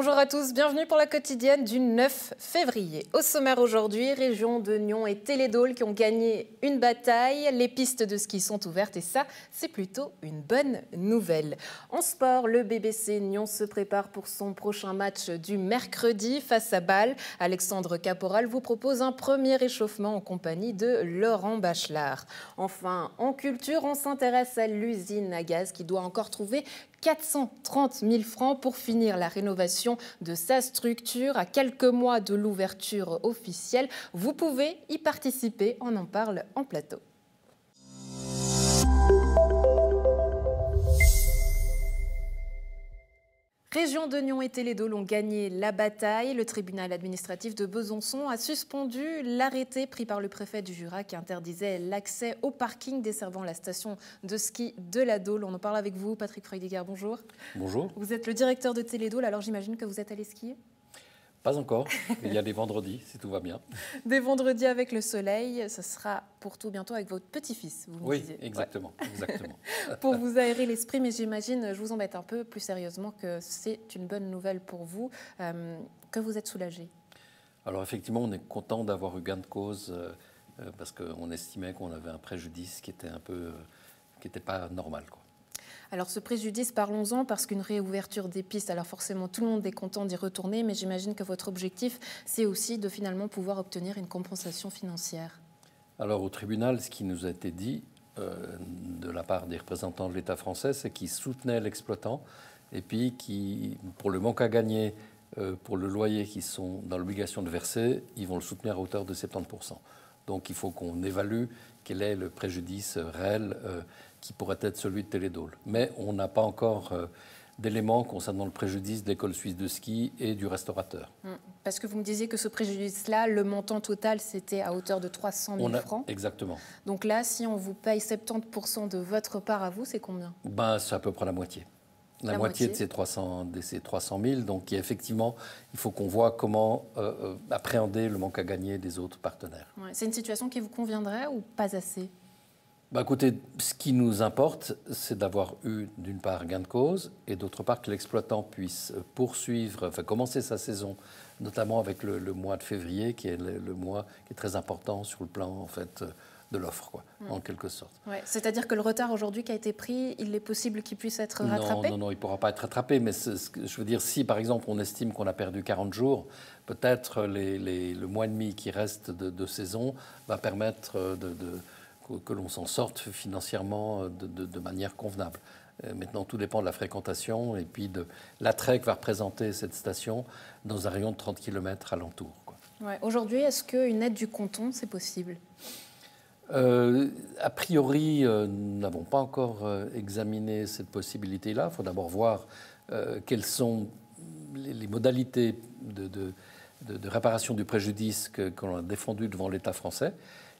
Bonjour à tous, bienvenue pour la quotidienne du 9 février. Au sommaire aujourd'hui, région de Nyon et Télédôle qui ont gagné une bataille. Les pistes de ski sont ouvertes et ça, c'est plutôt une bonne nouvelle. En sport, le BBC Nyon se prépare pour son prochain match du mercredi face à Bâle. Alexandre Caporal vous propose un premier échauffement en compagnie de Laurent Bachelard. Enfin, en culture, on s'intéresse à l'usine à gaz qui doit encore trouver 430 000 francs pour finir la rénovation de sa structure à quelques mois de l'ouverture officielle. Vous pouvez y participer, on en parle en plateau. Région de Nyon et Télédôle ont gagné la bataille. Le tribunal administratif de Besançon a suspendu l'arrêté pris par le préfet du Jura qui interdisait l'accès au parking desservant la station de ski de la Dôle. On en parle avec vous, Patrick Freudiger, bonjour. Bonjour. Vous êtes le directeur de Télédôle, alors j'imagine que vous êtes allé skier ? Pas encore, il y a des vendredis, si tout va bien. Des vendredis avec le soleil, ce sera pour tout bientôt avec votre petit-fils, vous me disiez. Oui, exactement, ouais. Exactement. Pour vous aérer l'esprit, mais j'imagine, je vous embête un peu plus sérieusement, que c'est une bonne nouvelle pour vous, que vous êtes soulagé. Alors effectivement, on est content d'avoir eu gain de cause parce qu'on estimait qu'on avait un préjudice qui était un peu, qui n'était pas normal, quoi. Alors ce préjudice, parlons-en, parce qu'une réouverture des pistes, alors forcément tout le monde est content d'y retourner, mais j'imagine que votre objectif, c'est aussi de finalement pouvoir obtenir une compensation financière. Alors au tribunal, ce qui nous a été dit de la part des représentants de l'État français, c'est qu'ils soutenaient l'exploitant et puis qui, pour le manque à gagner, pour le loyer qu'ils sont dans l'obligation de verser, ils vont le soutenir à hauteur de 70%. Donc il faut qu'on évalue quel est le préjudice réel qui pourrait être celui de Télédôle. Mais on n'a pas encore d'éléments concernant le préjudice de l'école suisse de ski et du restaurateur. Parce que vous me disiez que ce préjudice-là, le montant total, c'était à hauteur de 300 000 francs. Exactement. Donc là, si on vous paye 70% de votre part à vous, c'est combien ? C'est à peu près la moitié. La moitié de ces 300 000. Donc effectivement, il faut qu'on voit comment appréhender le manque à gagner des autres partenaires. Ouais. C'est une situation qui vous conviendrait ou pas assez ? Écoutez, ce qui nous importe, c'est d'avoir eu d'une part gain de cause et d'autre part que l'exploitant puisse poursuivre, enfin commencer sa saison, notamment avec le mois de février, qui est le mois qui est très important sur le plan en fait de l'offre, quoi, en quelque sorte. Ouais. C'est-à-dire que le retard aujourd'hui qui a été pris, il est possible qu'il puisse être rattrapé ? Non, il ne pourra pas être rattrapé. Mais je veux dire, si par exemple on estime qu'on a perdu 40 jours, peut-être le mois et demi qui reste de saison va permettre que l'on s'en sorte financièrement de manière convenable. Maintenant, tout dépend de la fréquentation et puis de l'attrait que va représenter cette station dans un rayon de 30 km alentour, quoi. Ouais. Aujourd'hui, est-ce qu'une aide du canton, c'est possible ? A priori, nous n'avons pas encore examiné cette possibilité-là. Il faut d'abord voir quelles sont les modalités de réparation du préjudice que l'on a défendu devant l'État français.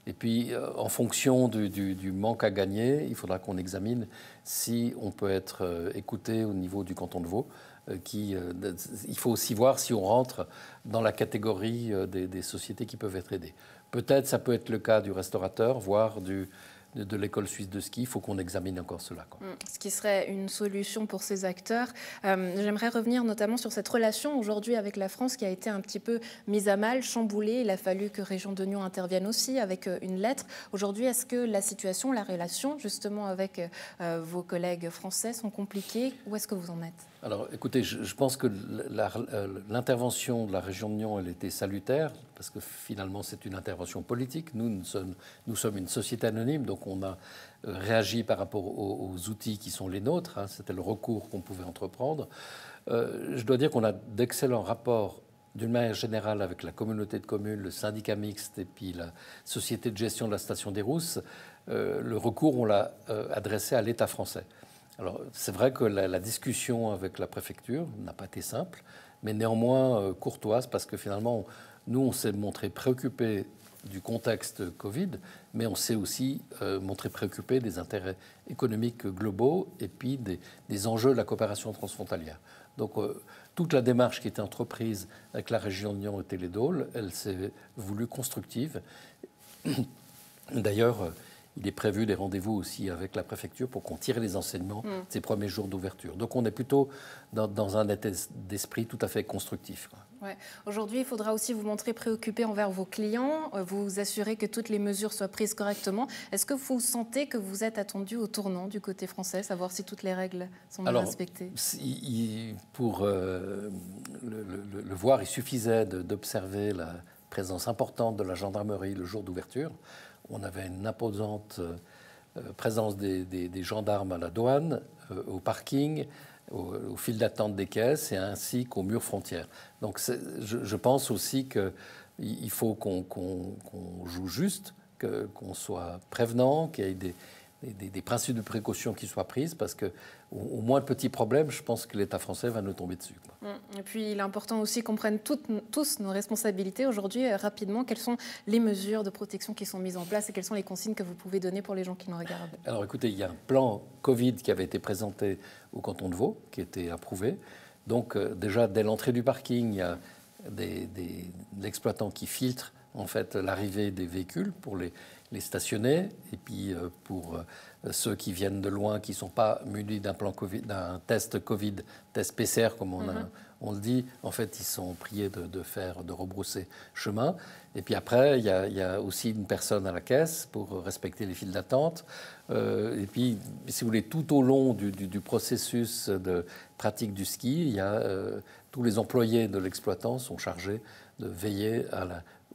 Et puis, en fonction du manque à gagner, il faudra qu'on examine si on peut être écouté au niveau du canton de Vaud. Il faut aussi voir si on rentre dans la catégorie des sociétés qui peuvent être aidées. Peut-être ça peut être le cas du restaurateur, voire de l'école suisse de ski. Il faut qu'on examine encore cela, quoi. Ce qui serait une solution pour ces acteurs. J'aimerais revenir notamment sur cette relation aujourd'hui avec la France qui a été un petit peu mise à mal, chamboulée. Il a fallu que Région de Nyon intervienne aussi avec une lettre. Aujourd'hui, est-ce que la situation, la relation justement avec vos collègues français sont compliquées? Où est-ce que vous en êtes? Alors, écoutez, je pense que l'intervention de la région de Nyon, elle était salutaire, parce que finalement, c'est une intervention politique. Nous sommes une société anonyme, donc on a réagi par rapport aux outils qui sont les nôtres. C'était le recours qu'on pouvait entreprendre. Je dois dire qu'on a d'excellents rapports, d'une manière générale, avec la communauté de communes, le syndicat mixte et puis la société de gestion de la station des Rousses. Le recours, on l'a adressé à l'État français. Alors, c'est vrai que la discussion avec la préfecture n'a pas été simple, mais néanmoins courtoise, parce que finalement, nous, on s'est montré préoccupés du contexte Covid, mais on s'est aussi montré préoccupé des intérêts économiques globaux et puis des enjeux de la coopération transfrontalière. Donc, toute la démarche qui était entreprise avec la région de Nyon et Télédôle, elle s'est voulue constructive. D'ailleurs, il est prévu des rendez-vous aussi avec la préfecture pour qu'on tire les enseignements de ces premiers jours d'ouverture. Donc on est plutôt dans un état d'esprit tout à fait constructif, quoi. Ouais. Aujourd'hui, il faudra aussi vous montrer préoccupé envers vos clients, vous assurer que toutes les mesures soient prises correctement. Est-ce que vous sentez que vous êtes attendu au tournant du côté français, savoir si toutes les règles sont bien respectées? Pour le voir, il suffisait d'observer la présence importante de la gendarmerie le jour d'ouverture. On avait une imposante présence des gendarmes à la douane, au parking, au fil d'attente des caisses et ainsi qu'aux murs frontières. Donc je pense aussi qu'il faut qu'on joue juste, qu'on soit prévenant, qu'il y ait des principes de précaution qui soient prises, parce qu'au moins de petits problèmes, je pense que l'État français va nous tomber dessus, quoi. Et puis, il est important aussi qu'on prenne tous nos responsabilités. Aujourd'hui, rapidement, quelles sont les mesures de protection qui sont mises en place et quelles sont les consignes que vous pouvez donner pour les gens qui nous regardent? Alors, écoutez, il y a un plan Covid qui avait été présenté au canton de Vaud, qui était approuvé. Donc, déjà, dès l'entrée du parking, il y a l'exploitant qui filtre en fait l'arrivée des véhicules pour les stationner, et puis pour ceux qui viennent de loin, qui ne sont pas munis d'un plan Covid, d'un test Covid, test PCR comme on le dit, en fait ils sont priés de rebrousser chemin. Et puis après il y a aussi une personne à la caisse pour respecter les files d'attente. Et puis si vous voulez, tout au long du processus de pratique du ski, il y a tous les employés de l'exploitant sont chargés de veiller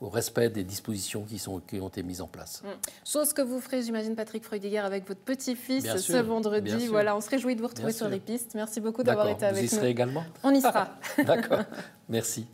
au respect des dispositions qui ont été mises en place. Chose que vous ferez, j'imagine, Patrick Freudiger, avec votre petit-fils ce vendredi. Voilà, on se réjouit de vous retrouver sur les pistes. Merci beaucoup d'avoir été avec nous. Vous y serez également? On y sera. D'accord, merci.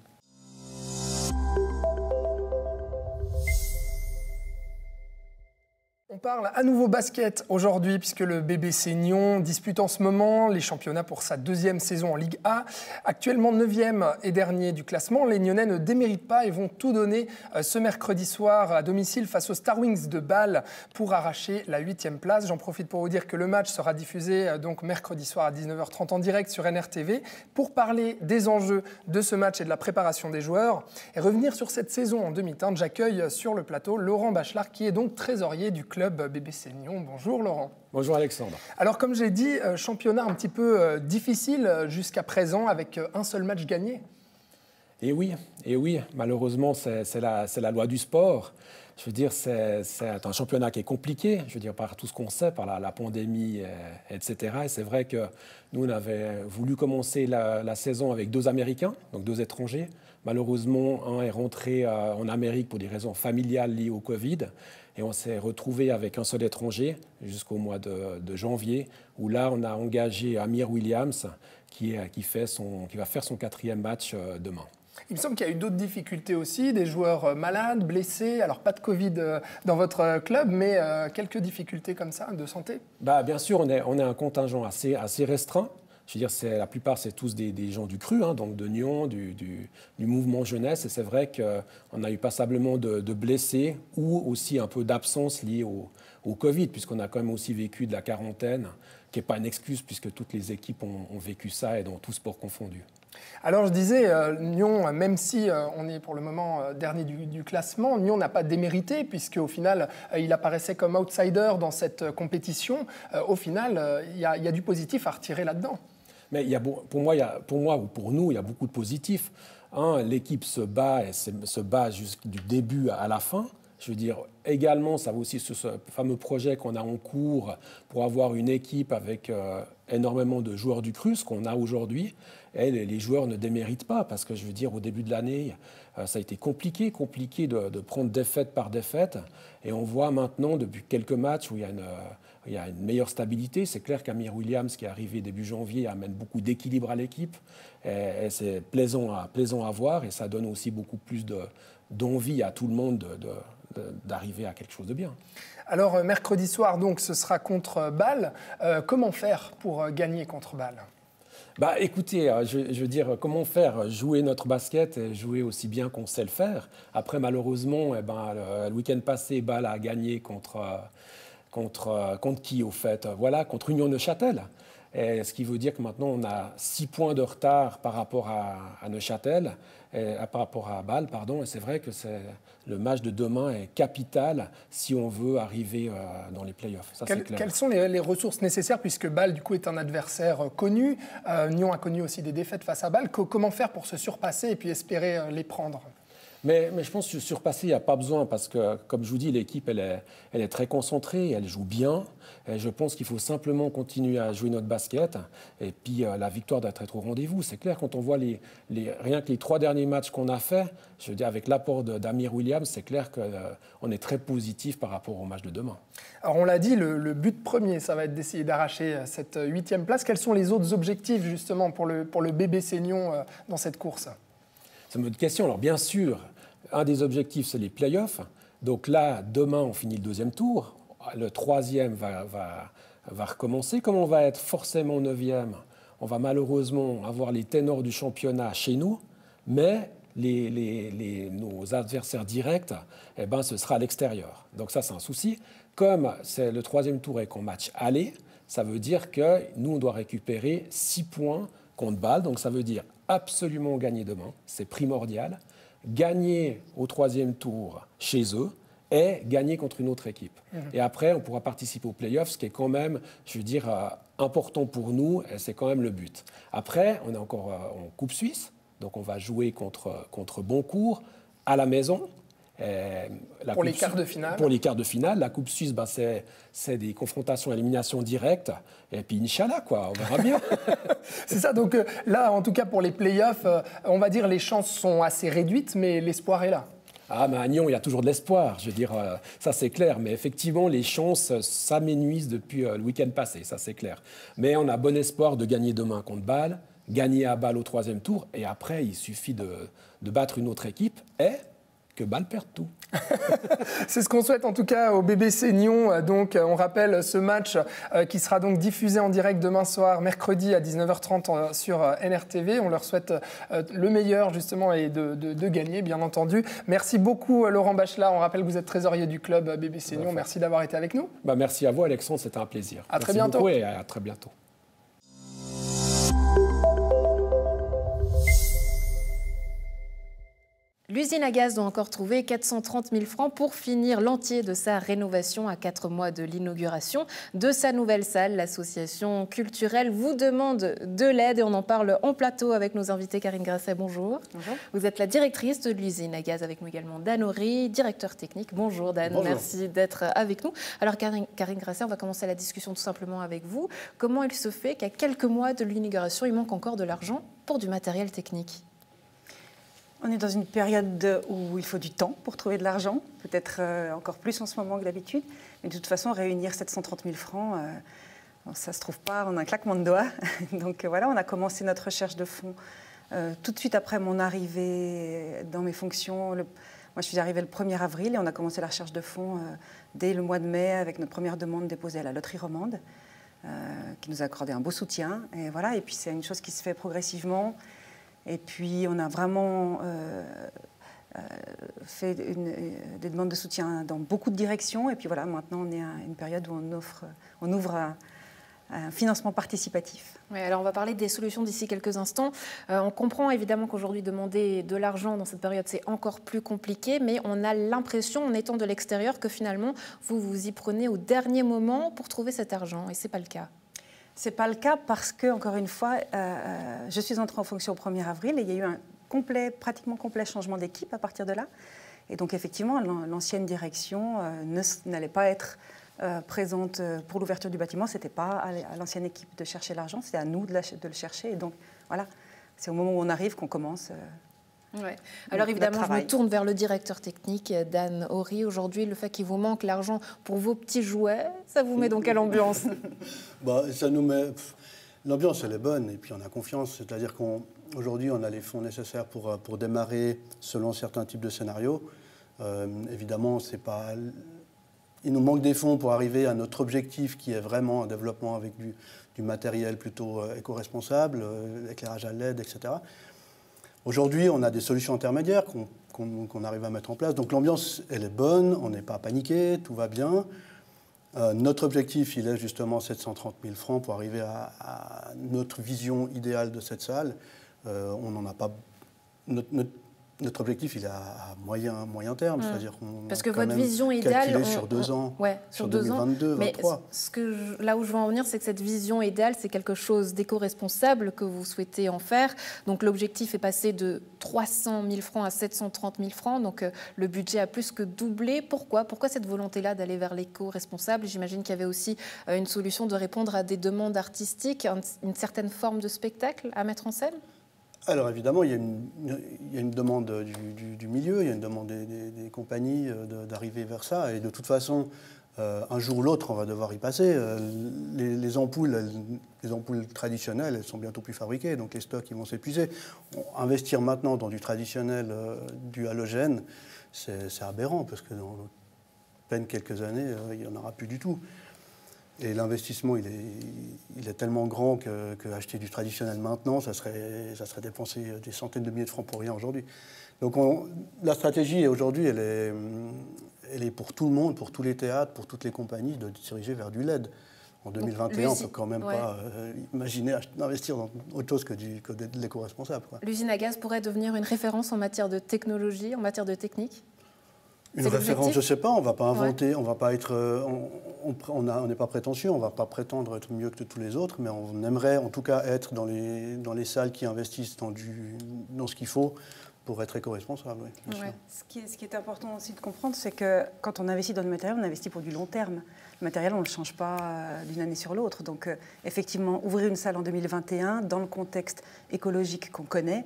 On parle à nouveau basket aujourd'hui puisque le BBC Nyon dispute en ce moment les championnats pour sa deuxième saison en Ligue A. Actuellement 9e et dernier du classement, les Nyonnais ne déméritent pas et vont tout donner ce mercredi soir à domicile face aux Star Wings de Bâle pour arracher la 8e place. J'en profite pour vous dire que le match sera diffusé donc mercredi soir à 19h30 en direct sur NRTV. Pour parler des enjeux de ce match et de la préparation des joueurs et revenir sur cette saison en demi-teinte, j'accueille sur le plateau Laurent Bachelard qui est donc trésorier du club BBC Nyon. Bonjour Laurent. Bonjour Alexandre. Alors comme j'ai dit, championnat un petit peu difficile jusqu'à présent avec un seul match gagné. Et oui, malheureusement c'est la loi du sport. Je veux dire, c'est un championnat qui est compliqué, je veux dire, par tout ce qu'on sait, par la pandémie, etc. Et c'est vrai que nous, on avait voulu commencer la saison avec 2 Américains, donc 2 étrangers. Malheureusement, un est rentré en Amérique pour des raisons familiales liées au Covid. Et on s'est retrouvé avec un seul étranger jusqu'au mois de janvier, où là, on a engagé Amir Williams, qui va faire son 4e match demain. Il me semble qu'il y a eu d'autres difficultés aussi, des joueurs malades, blessés. Alors, pas de Covid dans votre club, mais quelques difficultés comme ça, de santé? Bien sûr, on est un contingent assez restreint. Je veux dire, la plupart, c'est tous des gens du cru, donc de Nyon, du mouvement jeunesse. Et c'est vrai qu'on a eu passablement de blessés ou aussi un peu d'absence liée au Covid, puisqu'on a quand même aussi vécu de la quarantaine, qui n'est pas une excuse, puisque toutes les équipes ont vécu ça, et dans tout sport confondu. Alors je disais, Nyon, même si on est pour le moment dernier du classement, Nyon n'a pas démérité, puisqu'au final, il apparaissait comme outsider dans cette compétition. Au final, il y a du positif à retirer là-dedans. Mais pour moi ou pour nous, il y a beaucoup de positifs. L'équipe se bat du début à la fin. Je veux dire, également, ça va aussi sur ce fameux projet qu'on a en cours pour avoir une équipe avec énormément de joueurs du cru, ce qu'on a aujourd'hui. Et les joueurs ne déméritent pas, parce que je veux dire, au début de l'année, ça a été compliqué de prendre défaite par défaite. Et on voit maintenant, depuis quelques matchs, où il y a une meilleure stabilité. C'est clair qu'Amir Williams, qui est arrivé début janvier, amène beaucoup d'équilibre à l'équipe. Et c'est plaisant à voir, et ça donne aussi beaucoup plus d'envie à tout le monde d'arriver à quelque chose de bien. Alors, mercredi soir, donc, ce sera contre Bâle. Comment faire pour gagner contre Bâle ? Écoutez, je veux dire, comment faire? Jouer notre basket et jouer aussi bien qu'on sait le faire. Après, malheureusement, le week-end passé, Bâle a gagné contre contre qui, au fait? Voilà, contre Union Neuchâtel. Et ce qui veut dire que maintenant, on a 6 points de retard par rapport à Neuchâtel, par rapport à Bâle, pardon. Et c'est vrai que le match de demain est capital si on veut arriver dans les playoffs. Ça, c'est clair. Quelles sont les ressources nécessaires, puisque Bâle, du coup, est un adversaire connu. Nyon a connu aussi des défaites face à Bâle. Comment faire pour se surpasser et puis espérer les prendre? Mais je pense que surpasser, il n'y a pas besoin parce que, comme je vous dis, l'équipe, elle est très concentrée, elle joue bien. Et je pense qu'il faut simplement continuer à jouer notre basket. Et puis, la victoire doit être au rendez-vous. C'est clair, quand on voit rien que les 3 derniers matchs qu'on a faits, je veux dire, avec l'apport d'Amir Williams, c'est clair qu'on est très positif par rapport au match de demain. Alors, on l'a dit, le but premier, ça va être d'essayer d'arracher cette 8e place. Quels sont les autres objectifs, justement, pour le BBC Nyon dans cette course? C'est une bonne question. Alors, bien sûr, un des objectifs, c'est les playoffs. Donc là, demain, on finit le 2e tour. Le 3e va recommencer. Comme on va être forcément 9e, on va malheureusement avoir les ténors du championnat chez nous. Mais nos adversaires directs, ce sera à l'extérieur. Donc ça, c'est un souci. Comme c'est le 3e tour et qu'on match aller, ça veut dire que nous, on doit récupérer 6 points contre Bâle. Donc ça veut dire absolument gagner demain, c'est primordial. Gagner au 3e tour chez eux et gagner contre une autre équipe. Et après, on pourra participer aux playoffs, ce qui est quand même, je veux dire, important pour nous, et c'est quand même le but. Après, on est encore en Coupe Suisse, donc on va jouer contre Boncourt à la maison. Pour les quarts de finale. Pour les quarts de finale. La Coupe Suisse, c'est des confrontations à élimination directe. Et puis, Inch'Allah, on verra bien. C'est ça. Donc là, en tout cas, pour les playoffs, on va dire les chances sont assez réduites, mais l'espoir est là. Ah, mais à Nyon, il y a toujours de l'espoir. Je veux dire, ça, c'est clair. Mais effectivement, les chances s'amenuisent depuis le week-end passé. Ça, c'est clair. Mais on a bon espoir de gagner demain contre Bâle, gagner à Bâle au 3e tour. Et après, il suffit de battre une autre équipe et que Bâle perde tout. C'est ce qu'on souhaite en tout cas au BBC Nyon. Donc, on rappelle ce match qui sera donc diffusé en direct demain soir, mercredi à 19h30 sur NRTV. On leur souhaite le meilleur justement et de gagner, bien entendu. Merci beaucoup Laurent Bachelard. On rappelle que vous êtes trésorier du club BBC Nyon. Merci d'avoir été avec nous. Merci à vous Alexandre, c'était un plaisir. À très bientôt. Merci beaucoup et à très bientôt. L'usine à gaz doit encore trouver 430 000 francs pour finir l'entier de sa rénovation à 4 mois de l'inauguration de sa nouvelle salle. L'association culturelle vous demande de l'aide et on en parle en plateau avec nos invités. Karine Grasset, bonjour. Bonjour. Vous êtes la directrice de l'usine à gaz, avec nous également Dan Horry, directeur technique. Bonjour Dan, bonjour. Merci d'être avec nous. Alors Karine Grasset, on va commencer la discussion tout simplement avec vous. Comment il se fait qu'à quelques mois de l'inauguration, il manque encore de l'argent pour du matériel technique ? On est dans une période où il faut du temps pour trouver de l'argent, peut-être encore plus en ce moment que d'habitude. Mais de toute façon, réunir 730 000 francs, ça ne se trouve pas en un claquement de doigts. Donc voilà, on a commencé notre recherche de fonds tout de suite après mon arrivée dans mes fonctions. Moi, je suis arrivée le 1er avril et on a commencé la recherche de fonds dès le mois de mai avec notre première demande déposée à la loterie romande, qui nous a accordé un beau soutien. Et voilà, et puis c'est une chose qui se fait progressivement. Et puis, on a vraiment fait des demandes de soutien dans beaucoup de directions. Et puis voilà, maintenant, on est à une période où on ouvre un financement participatif. Oui, alors on va parler des solutions d'ici quelques instants. On comprend évidemment qu'aujourd'hui, demander de l'argent dans cette période, c'est encore plus compliqué. Mais on a l'impression, en étant de l'extérieur, que finalement, vous vous y prenez au dernier moment pour trouver cet argent. Et ce n'est pas le cas. Ce n'est pas le cas parce que, encore une fois, je suis entrée en fonction au 1er avril et il y a eu un pratiquement complet changement d'équipe à partir de là. Et donc, effectivement, l'ancienne direction n'allait pas être présente pour l'ouverture du bâtiment. Ce n'était pas à l'ancienne équipe de chercher l'argent, c'était à nous de le chercher. Et donc, voilà, c'est au moment où on arrive qu'on commence. Ouais. Alors évidemment, je me tourne vers le directeur technique, Dan Horry. Aujourd'hui, le fait qu'il vous manque l'argent pour vos petits jouets, ça vous met dans quelle ambiance ? Ça nous met... L'ambiance, elle est bonne et puis on a confiance. C'est-à-dire qu'aujourd'hui, on a les fonds nécessaires pour démarrer selon certains types de scénarios. Évidemment, c'est pas... Il nous manque des fonds pour arriver à notre objectif qui est vraiment un développement avec du matériel plutôt éco-responsable, éclairage à LED, etc. Aujourd'hui, on a des solutions intermédiaires qu'on arrive à mettre en place. Donc l'ambiance, elle est bonne, on n'est pas paniqué, tout va bien. Notre objectif, il est justement 730 000 francs pour arriver à notre vision idéale de cette salle. On n'en a pas... Notre objectif, il est à moyen terme, c'est-à-dire qu'on parce que quand votre même vision idéale, sur 2 ans, ouais, sur 2022, 2022, 2023. Mais là où je veux en venir, c'est que cette vision idéale, c'est quelque chose d'éco-responsable que vous souhaitez en faire. Donc l'objectif est passé de 300 000 francs à 730 000 francs, donc le budget a plus que doublé. Pourquoi cette volonté-là d'aller vers l'éco-responsable? J'imagine qu'il y avait aussi une solution de répondre à des demandes artistiques, une certaine forme de spectacle à mettre en scène. Alors évidemment, il y a une demande du milieu, il y a une demande des compagnies d'arriver vers ça. Et de toute façon, un jour ou l'autre, on va devoir y passer. Les ampoules traditionnelles, elles sont bientôt plus fabriquées, donc les stocks ils vont s'épuiser. Investir maintenant dans du traditionnel, du halogène, c'est aberrant, parce que dans à peine quelques années, il n'y en aura plus du tout. Et l'investissement, il est tellement grand qu'acheter du traditionnel maintenant, ça serait dépenser des centaines de milliers de francs pour rien aujourd'hui. Donc la stratégie aujourd'hui, elle est pour tout le monde, pour tous les théâtres, pour toutes les compagnies, de se diriger vers du LED. En 2021, on ne peut quand même pas imaginer d'investir dans autre chose que de l'éco-responsable. L'usine à gaz pourrait devenir une référence en matière de technologie, en matière de technique? Une référence, je ne sais pas, on ne va pas inventer, on va pas être, on n'est pas prétentieux, on ne va pas prétendre être mieux que tous les autres, mais on aimerait en tout cas être dans les salles qui investissent dans ce qu'il faut pour être éco-responsable. Oui, ouais. Ce qui est important aussi de comprendre, c'est que quand on investit dans le matériel, on investit pour du long terme. Le matériel, on ne le change pas d'une année sur l'autre. Donc effectivement, ouvrir une salle en 2021, dans le contexte écologique qu'on connaît,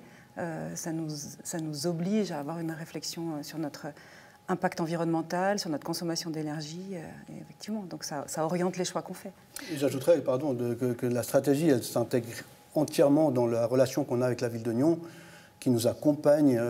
ça nous oblige à avoir une réflexion sur notre impact environnemental, sur notre consommation d'énergie, et effectivement, donc ça oriente les choix qu'on fait. Et j'ajouterais, que la stratégie, elle s'intègre entièrement dans la relation qu'on a avec la ville de Nyon, qui nous accompagne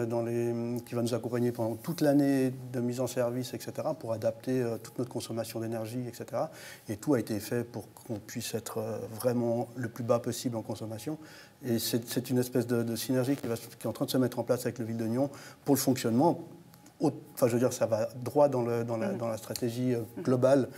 qui va nous accompagner pendant toute l'année de mise en service, etc., pour adapter toute notre consommation d'énergie, etc. Et tout a été fait pour qu'on puisse être vraiment le plus bas possible en consommation. Et c'est une espèce de synergie qui est en train de se mettre en place avec la ville de Nyon pour le fonctionnement. Enfin, je veux dire, ça va droit dans la stratégie globale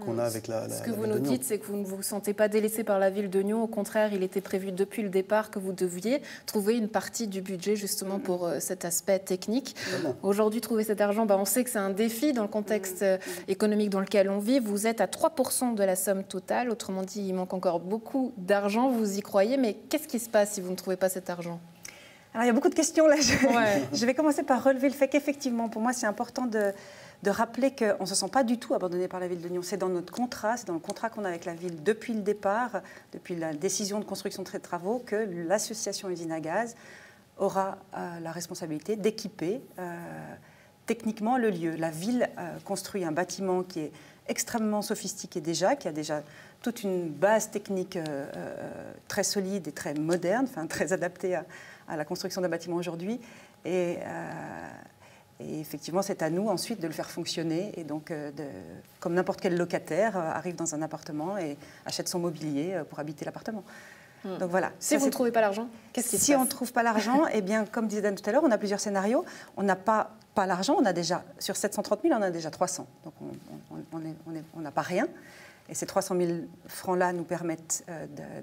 qu'on a avec la Ce que la vous ville nous de Nyon. dites, c'est que vous ne vous sentez pas délaissé par la ville de Nyon. Au contraire, il était prévu depuis le départ que vous deviez trouver une partie du budget justement pour cet aspect technique. Aujourd'hui, trouver cet argent, on sait que c'est un défi dans le contexte économique dans lequel on vit. Vous êtes à 3% de la somme totale. Autrement dit, il manque encore beaucoup d'argent. Vous y croyez, mais qu'est-ce qui se passe si vous ne trouvez pas cet argent ? Alors, il y a beaucoup de questions là. Je vais commencer par relever le fait qu'effectivement, pour moi, c'est important de rappeler qu'on ne se sent pas du tout abandonné par la ville de Nyon. C'est dans notre contrat, c'est dans le contrat qu'on a avec la ville depuis le départ, depuis la décision de construction de ces travaux, que l'association Usine à gaz aura la responsabilité d'équiper techniquement le lieu. La ville construit un bâtiment qui est extrêmement sophistiqué déjà, qui a déjà toute une base technique très solide et très moderne, enfin très adaptée à la construction d'un bâtiment aujourd'hui. Et effectivement, c'est à nous ensuite de le faire fonctionner. Et donc, comme n'importe quel locataire arrive dans un appartement et achète son mobilier pour habiter l'appartement. Donc voilà. Si vous ne trouvez pas l'argent, qu'est-ce qui se passe ? Si on ne trouve pas l'argent, eh bien, comme disait Dan tout à l'heure, on a plusieurs scénarios. On n'a pas l'argent, on a déjà, sur 730 000, on a déjà 300. Donc on n'a pas rien. Et ces 300 000 francs-là nous permettent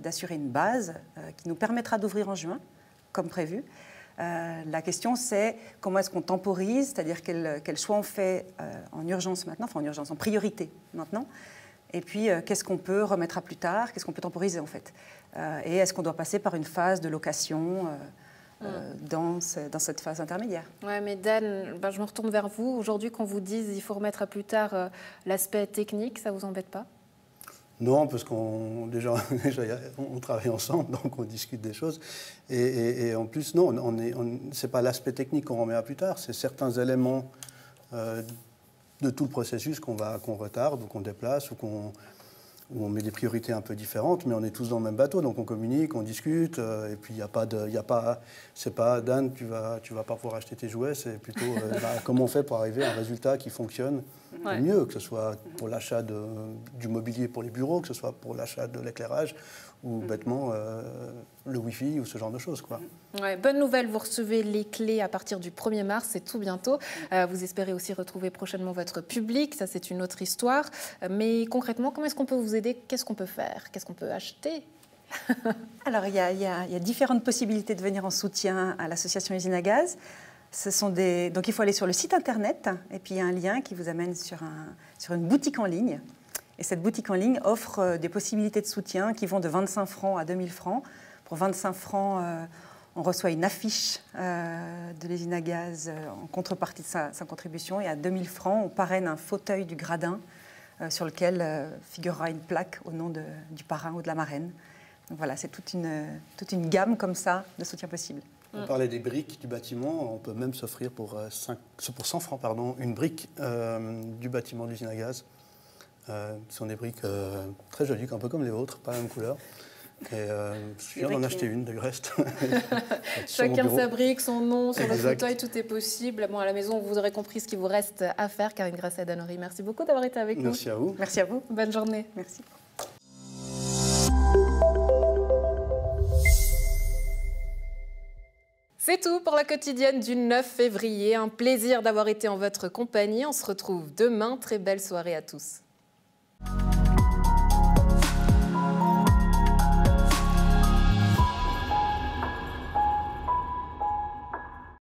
d'assurer une base qui nous permettra d'ouvrir en juin, comme prévu. La question, c'est comment est-ce qu'on temporise, c'est-à-dire quel choix on fait en urgence maintenant, enfin en urgence, en priorité maintenant, et puis qu'est-ce qu'on peut remettre à plus tard, qu'est-ce qu'on peut temporiser en fait. Et est-ce qu'on doit passer par une phase de location dans cette phase intermédiaire. Oui, mais Dan, je me retourne vers vous. Aujourd'hui, qu'on vous dise qu'il faut remettre à plus tard l'aspect technique, ça ne vous embête pas ? Non, parce qu'on on travaille ensemble, donc on discute des choses. Et en plus, non, c'est pas l'aspect technique qu'on remet à plus tard, c'est certains éléments de tout le processus qu'on retarde, ou qu'on déplace, ou où on met des priorités un peu différentes, mais on est tous dans le même bateau, donc on communique, on discute, et puis c'est pas Dan, tu vas pas pouvoir acheter tes jouets, c'est plutôt comment on fait pour arriver à un résultat qui fonctionne Ouais. mieux, que ce soit pour l'achat du mobilier pour les bureaux, que ce soit pour l'achat de l'éclairage ou bêtement le Wi-Fi ou ce genre de choses, quoi. Ouais, bonne nouvelle, vous recevez les clés à partir du 1er mars, c'est tout bientôt. Vous espérez aussi retrouver prochainement votre public, ça c'est une autre histoire. Mais concrètement, comment est-ce qu'on peut vous aider? Qu'est-ce qu'on peut faire? Qu'est-ce qu'on peut acheter? Alors, il y a différentes possibilités de venir en soutien à l'association Usine à Gaz. Donc, il faut aller sur le site internet et puis il y a un lien qui vous amène sur une boutique en ligne. Et cette boutique en ligne offre des possibilités de soutien qui vont de 25 francs à 2000 francs. Pour 25 francs, on reçoit une affiche de l'usine à gaz en contrepartie de sa contribution. Et à 2000 francs, on parraine un fauteuil du gradin sur lequel figurera une plaque au nom du parrain ou de la marraine. Donc voilà, c'est toute une gamme comme ça de soutien possible. On parlait des briques du bâtiment, on peut même s'offrir pour 100 francs une brique du bâtiment d'usine à gaz. Ce sont des briques très jolies, un peu comme les vôtres, pas la même couleur. Et je viens d'en acheter une du reste. Chacun sa brique, son nom, sur le Exact. fauteuil, tout est possible. Bon, à la maison, vous aurez compris ce qu'il vous reste à faire. Karine Grasset-Danory, merci beaucoup d'avoir été avec nous. Merci à vous. Merci à vous. Bonne journée. Merci. C'est tout pour la quotidienne du 9 février. Un plaisir d'avoir été en votre compagnie. On se retrouve demain. Très belle soirée à tous.